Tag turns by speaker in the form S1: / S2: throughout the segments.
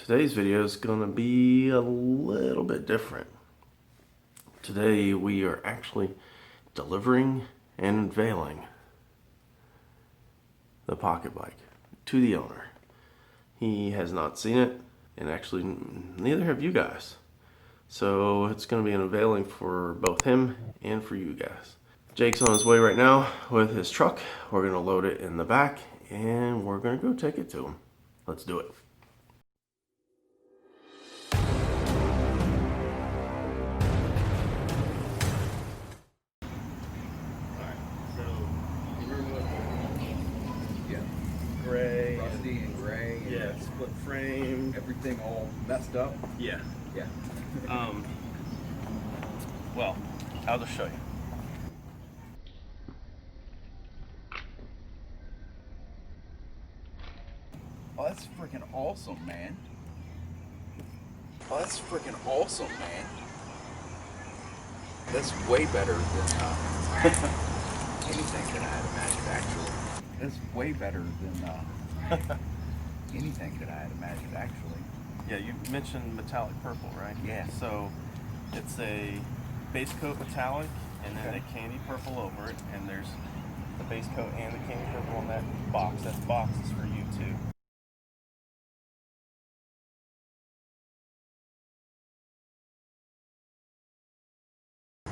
S1: Today's video is going to be a little bit different. Today we are actually delivering and unveiling the pocket bike to the owner. He has not seen it, and actually neither have you guys. So it's going to be an unveiling for both him and for you guys. Jake's on his way right now with his truck. We're going to load it in the back and we're going to go take it to him. Let's do it. Gray,
S2: rusty and gray. And
S1: yeah, split frame,
S2: everything all messed up.
S1: Yeah.
S2: Yeah.
S1: Well, I'll just show you.
S2: Oh, that's freaking awesome, man. Oh, that's freaking awesome, man. That's way better than anything that I had imagined, actually. That's way better than anything that I had imagined, actually.
S1: Yeah, you mentioned metallic purple, right?
S2: Yeah.
S1: So it's a base coat metallic and then a candy purple over it, and there's the base coat and the candy purple on that box. That box is for you too.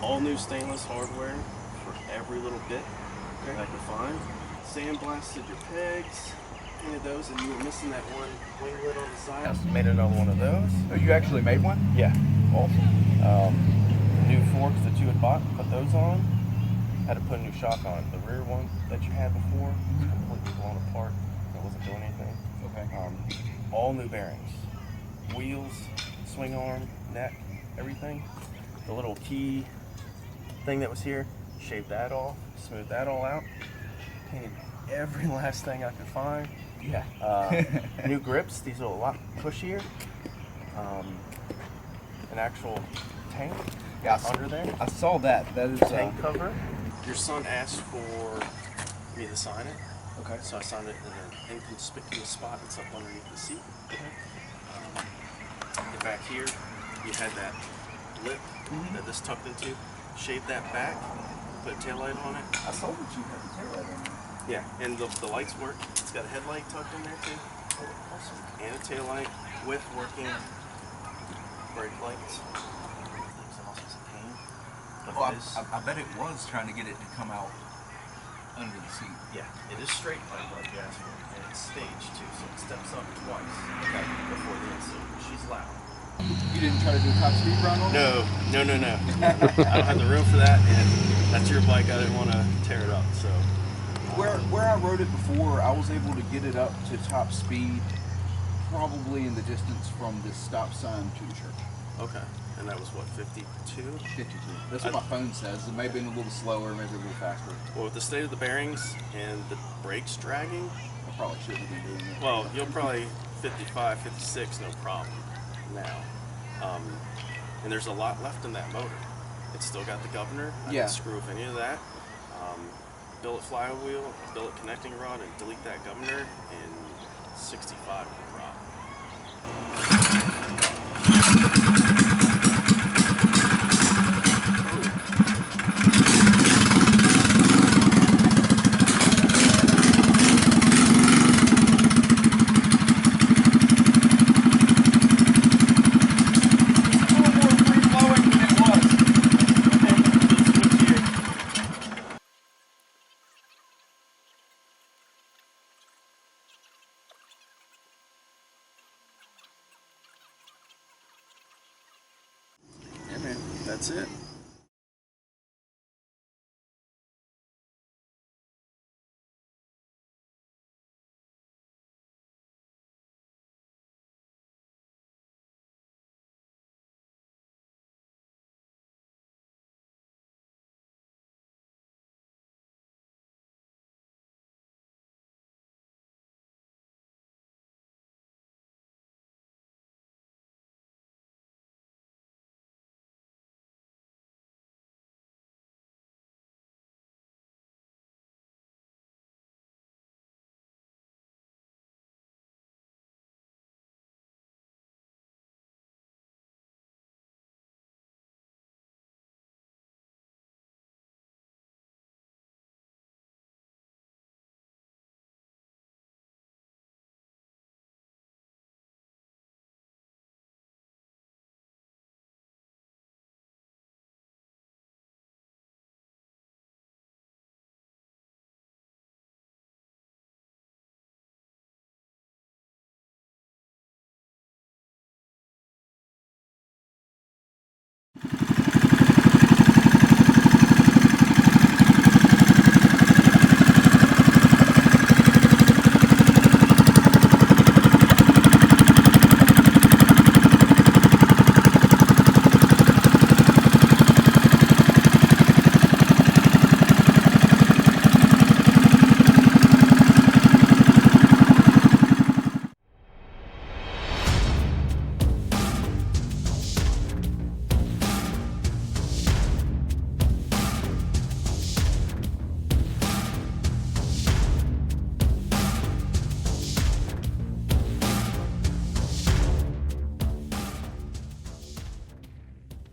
S1: All new stainless hardware for every little bit that I could find. Sandblasted your pegs, painted those, and you were missing that one winglet on the side. I made another one of those.
S2: Oh, you actually made one?
S1: Yeah.
S2: Awesome.
S1: The new forks that you had bought, put those on. Had to put a new shock on. The rear one that you had before was completely blown apart. It wasn't doing anything.
S2: Okay.
S1: All new bearings. Wheels, swing arm, neck, everything. The little key thing that was here, shaved that off, smoothed that all out. Painted every last thing I could find.
S2: Yeah.
S1: New grips. These are a lot pushier. An actual tank under there.
S2: I saw that. That is
S1: Tank cover. Your son asked for me to sign it.
S2: Okay.
S1: So I signed it in an inconspicuous spot. It's up underneath the seat. And back here, you had that lip that this tucked into. Shaved that back. Put a taillight on it.
S2: I saw that you had the taillight on it.
S1: Yeah, and the lights work. It's got a headlight tucked in there too.
S2: Oh, awesome.
S1: And a taillight with working brake lights. It's almost a pain. But
S2: Oh,
S1: it is,
S2: I bet it was trying to get it to come out under the seat.
S1: yeah, it is straight like you asked for. And it's staged too, so it steps up twice before the insert. She's loud.
S2: You didn't try to do a top speed run on it?
S1: No. I don't have the room for that, and that's your bike. I didn't want to tear it up, so.
S2: Where I rode it before, I was able to get it up to top speed, probably in the distance from the stop sign to the church.
S1: Okay, and that was what, 52?
S2: 52. That's what my phone says. It may have been a little slower, maybe a little faster.
S1: Well, with the state of the bearings and the brakes dragging,
S2: I probably shouldn't have been doing it.
S1: well, you'll probably 55, 56, no problem now. And there's a lot left in that motor. It's still got the governor. I didn't screw with any of that. Billet flywheel, billet connecting rod, and delete that governor, and 65 no problem. That's it.